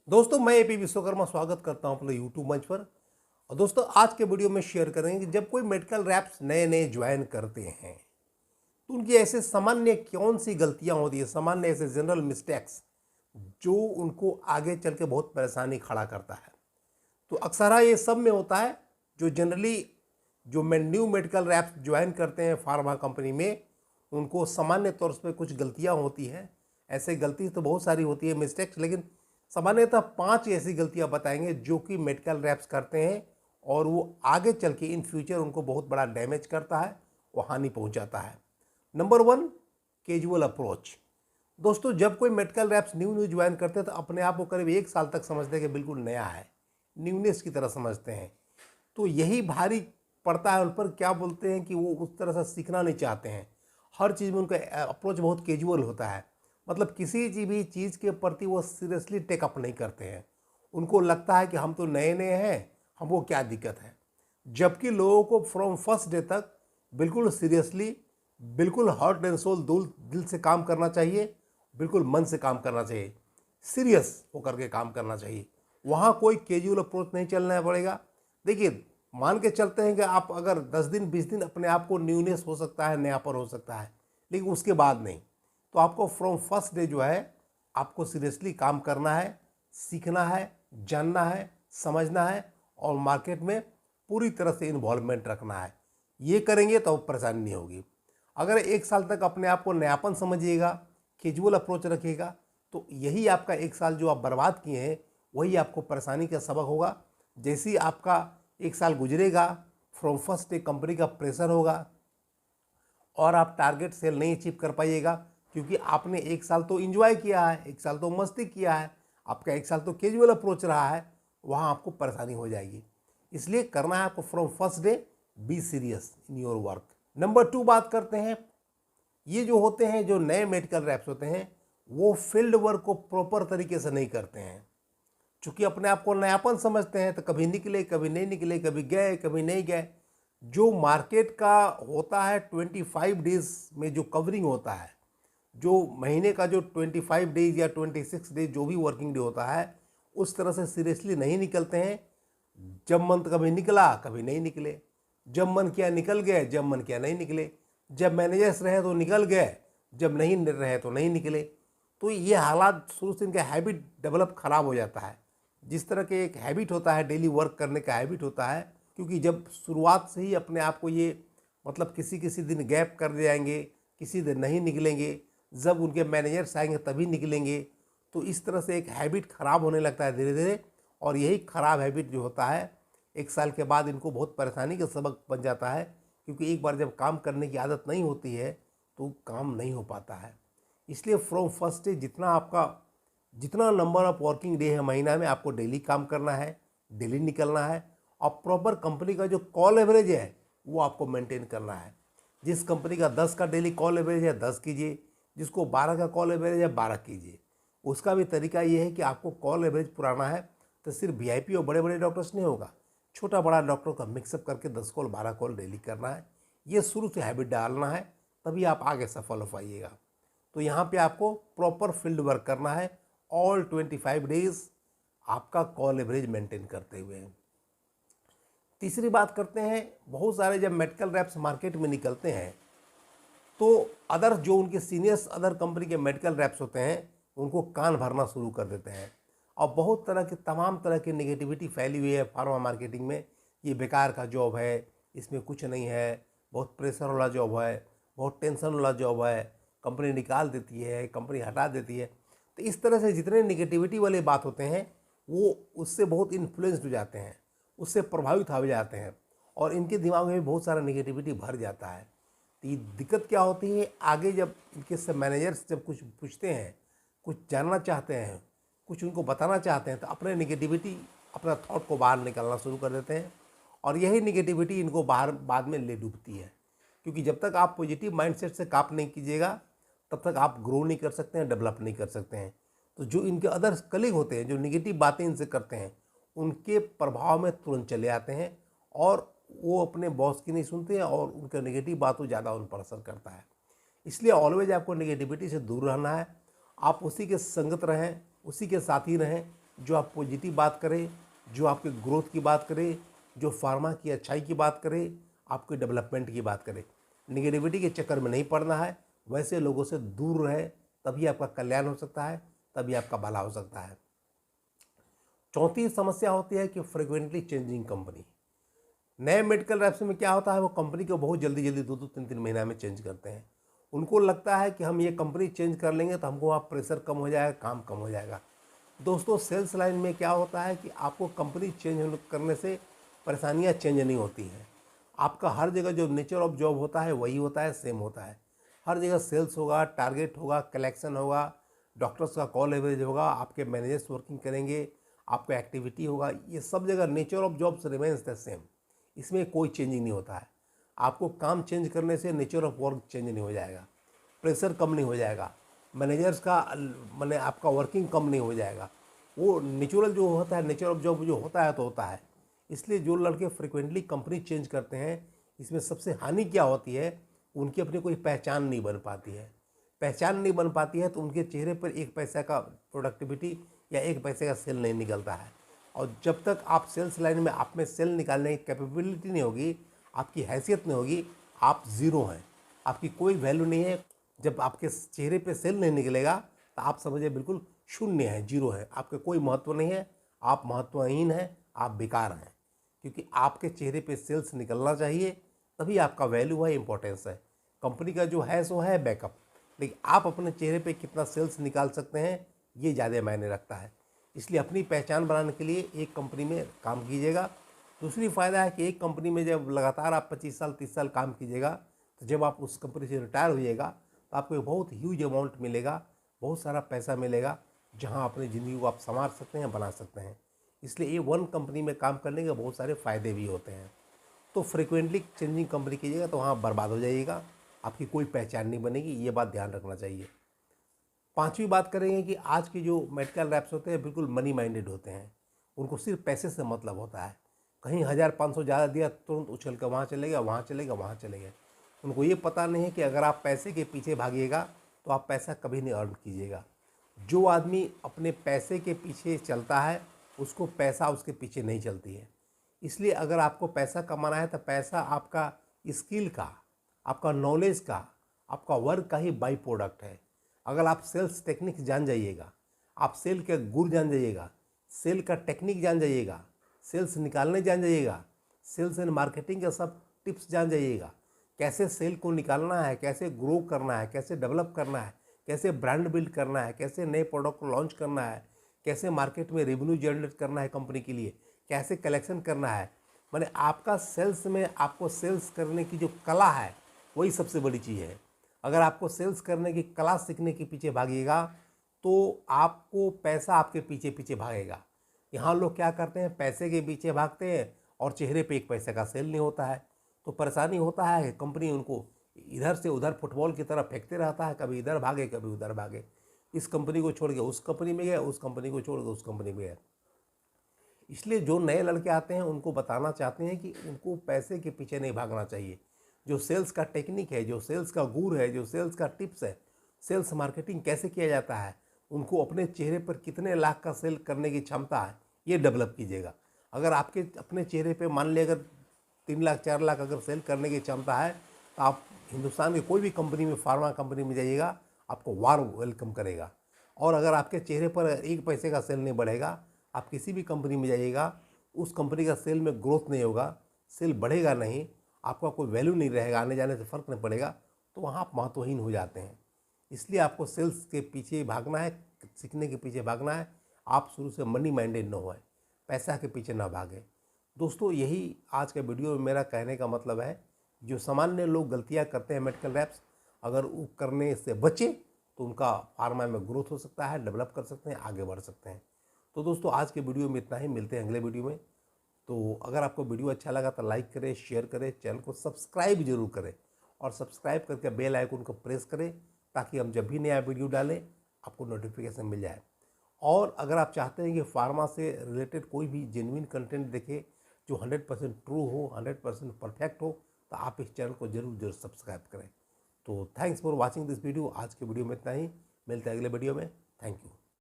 दोस्तों मैं एपी विश्वकर्मा स्वागत करता हूं अपने यूट्यूब मंच पर। और दोस्तों आज के वीडियो में शेयर करेंगे कि जब कोई मेडिकल रैप्स नए नए ज्वाइन करते हैं तो उनकी ऐसे सामान्य कौन सी गलतियां होती है, सामान्य ऐसे जनरल मिस्टेक्स जो उनको आगे चल के बहुत परेशानी खड़ा करता है। तो अक्सर ये सब में होता है जो जनरली जो न्यू मेडिकल रैप्स ज्वाइन करते हैं फार्मा कंपनी में, उनको सामान्य तौर पर कुछ गलतियां होती हैं। ऐसे गलती तो बहुत सारी होती है मिस्टेक्स, लेकिन सामान्यतः 5 ऐसी गलतियां बताएंगे जो कि मेडिकल रैप्स करते हैं और वो आगे चल के इन फ्यूचर उनको बहुत बड़ा डैमेज करता है, वो हानि पहुंचाता है। Number 1, casual approach. दोस्तों जब कोई मेडिकल रैप्स न्यू ज्वाइन करते हैं तो अपने आप को करीब 1 साल तक समझते हैं कि बिल्कुल नया है, न्यूनेस की तरह समझते हैं। तो यही भारी पड़ता है उन पर। क्या बोलते हैं कि वो उस तरह से सीखना नहीं चाहते हैं। हर चीज़ में उनका अप्रोच बहुत कैजुअल होता है, मतलब किसी भी चीज़ के प्रति वो सीरियसली टेकअप नहीं करते हैं। उनको लगता है कि हम तो नए नए हैं, हमको क्या दिक्कत है। जबकि लोगों को फ्रॉम फर्स्ट डे तक बिल्कुल सीरियसली, बिल्कुल हार्ट एंड सोल दिल से काम करना चाहिए, बिल्कुल मन से काम करना चाहिए, सीरियस होकर के काम करना चाहिए। वहाँ कोई कैजुअल अप्रोच नहीं चलना पड़ेगा। देखिए मान के चलते हैं कि आप अगर 10 दिन 20 दिन अपने आप को न्यूनेस हो सकता है, नयापन हो सकता है, लेकिन उसके बाद नहीं। तो आपको फ्रॉम फर्स्ट डे जो है आपको सीरियसली काम करना है, सीखना है, जानना है, समझना है और मार्केट में पूरी तरह से इन्वॉल्वमेंट रखना है। ये करेंगे तो परेशानी नहीं होगी। अगर 1 साल तक अपने आप को नयापन समझिएगा, कैजुअल अप्रोच रखिएगा, तो यही आपका 1 साल जो आप बर्बाद किए हैं वही आपको परेशानी का सबक होगा। जैसे ही आपका 1 साल गुजरेगा, फ्रॉम फर्स्ट डे कंपनी का प्रेशर होगा और आप टारगेट सेल नहीं अचीव कर पाइएगा, क्योंकि आपने 1 साल तो एंजॉय किया है, 1 साल तो मस्ती किया है, आपका 1 साल तो कैजुअल अप्रोच रहा है, वहाँ आपको परेशानी हो जाएगी। इसलिए करना है आपको from first day be serious in your work. Number 2 बात करते हैं, ये जो होते हैं जो नए मेडिकल रैप्स होते हैं वो फील्ड वर्क को प्रॉपर तरीके से नहीं करते हैं। चूँकि अपने आप को नयापन समझते हैं तो कभी निकले कभी नहीं निकले, कभी गए कभी नहीं गए। जो मार्केट का होता है 25 डेज में जो कवरिंग होता है, जो महीने का जो 25 डेज या 26 डेज जो भी वर्किंग डे होता है, उस तरह से सीरियसली नहीं निकलते हैं। जब मन कभी निकला कभी नहीं निकले, जब मन किया निकल गए, जब मन किया नहीं निकले, जब मैनेजर्स रहे तो निकल गए, जब नहीं रहे तो नहीं निकले। तो ये हालात शुरू से इनका हैबिट डेवलप खराब हो जाता है। जिस तरह के एक हैबिट होता है, डेली वर्क करने का हैबिट होता है, क्योंकि जब शुरुआत से ही अपने आप को ये मतलब किसी किसी दिन गैप कर जाएंगे, किसी दिन नहीं निकलेंगे, जब उनके मैनेजर्स आएंगे तभी निकलेंगे, तो इस तरह से एक हैबिट ख़राब होने लगता है धीरे धीरे। और यही ख़राब हैबिट जो होता है 1 साल के बाद इनको बहुत परेशानी का सबक बन जाता है, क्योंकि एक बार जब काम करने की आदत नहीं होती है तो काम नहीं हो पाता है। इसलिए फ्रॉम फर्स्ट डे जितना नंबर ऑफ वर्किंग डे है महीना में, आपको डेली काम करना है, डेली निकलना है और प्रॉपर कंपनी का जो कॉल एवरेज है वो आपको मेंटेन करना है। जिस कंपनी का 10 का डेली कॉल एवरेज है 10 कीजिए, जिसको 12 का कॉल एवरेज है 12 कीजिए। उसका भी तरीका ये है कि आपको कॉल एवरेज पुराना है तो सिर्फ वीआईपी और बड़े बड़े डॉक्टर्स नहीं होगा, छोटा बड़ा डॉक्टर का मिक्सअप करके 10 कॉल 12 कॉल डेली करना है। ये शुरू से हैबिट डालना है, तभी आप आगे सफल हो पाइएगा। तो यहाँ पे आपको प्रॉपर फील्ड वर्क करना है, ऑल 25 डेज आपका कॉल एवरेज मेंटेन करते हुए। तीसरी बात करते हैं, बहुत सारे जब मेडिकल रैप्स मार्केट में निकलते हैं तो अदर जो उनके सीनियर्स अदर कंपनी के मेडिकल रैप्स होते हैं उनको कान भरना शुरू कर देते हैं और बहुत तरह की तमाम तरह की नेगेटिविटी फैली हुई है फार्मा मार्केटिंग में। ये बेकार का जॉब है, इसमें कुछ नहीं है, बहुत प्रेशर वाला जॉब है, बहुत टेंशन वाला जॉब है, कंपनी निकाल देती है, कंपनी हटा देती है। तो इस तरह से जितने नेगेटिविटी वाले बात होते हैं वो उससे बहुत इन्फ्लुएंस्ड हो जाते हैं, उससे प्रभावित हो जाते हैं और इनके दिमाग में भी बहुत सारा नेगेटिविटी भर जाता है। तो ये दिक्कत क्या होती है, आगे जब इनके से मैनेजर्स जब कुछ पूछते हैं, कुछ जानना चाहते हैं, कुछ उनको बताना चाहते हैं, तो अपने नेगेटिविटी, अपना थॉट को बाहर निकालना शुरू कर देते हैं और यही नेगेटिविटी इनको बाहर बाद में ले डूबती है। क्योंकि जब तक आप पॉजिटिव माइंडसेट से काम नहीं कीजिएगा तब तक आप ग्रो नहीं कर सकते हैं, डेवलप नहीं कर सकते हैं। तो जो इनके अदर कलीग होते हैं जो नेगेटिव बातें इनसे करते हैं, उनके प्रभाव में तुरंत चले आते हैं और वो अपने बॉस की नहीं सुनते हैं और उनका नेगेटिव बातों ज़्यादा उन पर असर करता है। इसलिए ऑलवेज आपको नेगेटिविटी से दूर रहना है। आप उसी के संगत रहें, उसी के साथ ही रहें जो आप पॉजिटिव बात करे, जो आपके ग्रोथ की बात करे, जो फार्मा की अच्छाई की बात करे, आपके डेवलपमेंट की बात करे। निगेटिविटी के चक्कर में नहीं पड़ना है, वैसे लोगों से दूर रहे, तभी आपका कल्याण हो सकता है, तभी आपका भला हो सकता है। चौथी समस्या होती है कि फ्रिक्वेंटली चेंजिंग कंपनी। नए मेडिकल रैप्स में क्या होता है, वो कंपनी को बहुत जल्दी जल्दी 2-2 3-3 महीना में चेंज करते हैं। उनको लगता है कि हम ये कंपनी चेंज कर लेंगे तो हमको वहाँ प्रेशर कम हो जाएगा, काम कम हो जाएगा। दोस्तों, सेल्स लाइन में क्या होता है कि आपको कंपनी चेंज करने से परेशानियाँ चेंज नहीं होती हैं। आपका हर जगह जो नेचर ऑफ जॉब होता है वही होता है, सेम होता है। हर जगह सेल्स होगा, टारगेट होगा, कलेक्शन होगा, डॉक्टर्स का कॉल एवरेज होगा, आपके मैनेजर्स वर्किंग करेंगे, आपका एक्टिविटी होगा, ये सब जगह nature of jobs remains the same. इसमें कोई चेंजिंग नहीं होता है। आपको काम चेंज करने से नेचर ऑफ वर्क चेंज नहीं हो जाएगा, प्रेशर कम नहीं हो जाएगा, मैनेजर्स का माने आपका वर्किंग कम नहीं हो जाएगा। वो नेचुरल जो होता है, नेचर ऑफ जॉब जो होता है तो होता है। इसलिए जो लड़के फ्रिक्वेंटली कंपनी चेंज करते हैं, इसमें सबसे हानि क्या होती है, उनकी अपनी कोई पहचान नहीं बन पाती है। पहचान नहीं बन पाती है तो उनके चेहरे पर एक पैसा का प्रोडक्टिविटी या एक पैसे का सेल नहीं निकलता है। और जब तक आप सेल्स लाइन में आप में सेल निकालने की कैपेबिलिटी नहीं होगी, आपकी हैसियत नहीं होगी, आप ज़ीरो हैं, आपकी कोई वैल्यू नहीं है। जब आपके चेहरे पे सेल नहीं निकलेगा तो आप समझिए बिल्कुल शून्य है, जीरो है, आपका कोई महत्व नहीं है, आप महत्वहीन हैं, आप बेकार हैं। क्योंकि आपके चेहरे पे सेल्स निकलना चाहिए, तभी आपका वैल्यू है, इंपॉर्टेंस है। कंपनी का जो है सो है बैकअप, लेकिन आप अपने चेहरे पे कितना सेल्स निकाल सकते हैं ये ज़्यादा मायने रखता है। इसलिए अपनी पहचान बनाने के लिए एक कंपनी में काम कीजिएगा। दूसरी फ़ायदा है कि एक कंपनी में जब लगातार आप 25 साल 30 साल काम कीजिएगा, तो जब आप उस कंपनी से रिटायर होइएगा तो आपको बहुत ह्यूज अमाउंट मिलेगा, बहुत सारा पैसा मिलेगा, जहां अपनी ज़िंदगी को आप संवार सकते हैं, बना सकते हैं। इसलिए ये वन कंपनी में काम करने के बहुत सारे फ़ायदे भी होते हैं। तो फ्रिक्वेंटली चेंजिंग कंपनी कीजिएगा तो वहाँ बर्बाद हो जाइएगा, आपकी कोई पहचान नहीं बनेगी, ये बात ध्यान रखना चाहिए। पांचवी बात करेंगे कि आज की जो मेडिकल रैप्स होते हैं बिल्कुल मनी माइंडेड होते हैं। उनको सिर्फ पैसे से मतलब होता है। कहीं 1000-500 ज़्यादा दिया, तुरंत उछल कर वहाँ चलेगा, वहाँ चलेगा, वहाँ चलेगा। उनको ये पता नहीं है कि अगर आप पैसे के पीछे भागिएगा तो आप पैसा कभी नहीं अर्न कीजिएगा। जो आदमी अपने पैसे के पीछे चलता है, उसको पैसा उसके पीछे नहीं चलती है। इसलिए अगर आपको पैसा कमाना है तो पैसा आपका स्किल का, आपका नॉलेज का, आपका वर्क का ही बाई प्रोडक्ट है। अगर आप सेल्स टेक्निक जान जाइएगा, आप सेल के गुर जान जाइएगा, सेल का टेक्निक जान जाइएगा, सेल्स निकालने जान जाइएगा, सेल्स एंड मार्केटिंग का सब टिप्स जान जाइएगा, कैसे सेल को निकालना है, कैसे ग्रो करना है, कैसे डेवलप करना है, कैसे ब्रांड बिल्ड करना है, कैसे नए प्रोडक्ट को लॉन्च करना है, कैसे मार्केट में रेवेन्यू जनरेट करना है कंपनी के लिए, कैसे कलेक्शन करना है। माने आपका सेल्स में, आपको सेल्स करने की जो कला है वही सबसे बड़ी चीज़ है। अगर आपको सेल्स करने की कला सीखने के पीछे भागिएगा तो आपको पैसा आपके पीछे पीछे भागेगा। यहाँ लोग क्या करते हैं, पैसे के पीछे भागते हैं और चेहरे पे एक पैसे का सेल नहीं होता है, तो परेशानी होता है। कंपनी उनको इधर से उधर फुटबॉल की तरह फेंकते रहता है, कभी इधर भागे कभी उधर भागे, इस कंपनी को छोड़ के उस कंपनी में गए, उस कंपनी को छोड़ के उस कंपनी में गए। इसलिए जो नए लड़के आते हैं उनको बताना चाहते हैं कि उनको पैसे के पीछे नहीं भागना चाहिए। जो सेल्स का टेक्निक है, जो सेल्स का गुर है, जो सेल्स का टिप्स है, सेल्स मार्केटिंग कैसे किया जाता है, उनको अपने चेहरे पर कितने लाख का सेल करने की क्षमता है, ये डेवलप कीजिएगा। अगर आपके अपने चेहरे पे मान लिया अगर 3 लाख 4 लाख अगर सेल करने की क्षमता है, तो आप हिंदुस्तान की कोई भी कंपनी में, फार्मा कंपनी में जाइएगा, आपको वार्म वेलकम करेगा। और अगर आपके चेहरे पर एक पैसे का सेल नहीं बढ़ेगा, आप किसी भी कंपनी में जाइएगा, उस कंपनी का सेल में ग्रोथ नहीं होगा, सेल बढ़ेगा नहीं, आपका कोई वैल्यू नहीं रहेगा, आने जाने से फ़र्क नहीं पड़ेगा, तो वहाँ आप महत्वहीन हो जाते हैं। इसलिए आपको सेल्स के पीछे भागना है, सीखने के पीछे भागना है। आप शुरू से मनी माइंडेड न हो, पैसा के पीछे ना भागें। दोस्तों, यही आज के वीडियो में मेरा कहने का मतलब है। जो सामान्य लोग गलतियाँ करते हैं मेडिकल रैप्स, अगर वो करने से बचे तो उनका फार्मा में ग्रोथ हो सकता है, डेवलप कर सकते हैं, आगे बढ़ सकते हैं। तो दोस्तों, आज के वीडियो में इतना ही, मिलते हैं अगले वीडियो में। तो अगर आपको वीडियो अच्छा लगा तो लाइक करें, शेयर करें, चैनल को सब्सक्राइब जरूर करें और सब्सक्राइब करके बेल आइकन को प्रेस करें, ताकि हम जब भी नया वीडियो डालें आपको नोटिफिकेशन मिल जाए। और अगर आप चाहते हैं कि फार्मा से रिलेटेड कोई भी जेन्युइन कंटेंट देखे जो 100% ट्रू हो, 100% परफेक्ट हो, तो आप इस चैनल को जरूर सब्सक्राइब करें। तो thanks for watching this video. आज के वीडियो में इतना ही, मिलते हैं अगले वीडियो में। Thank you.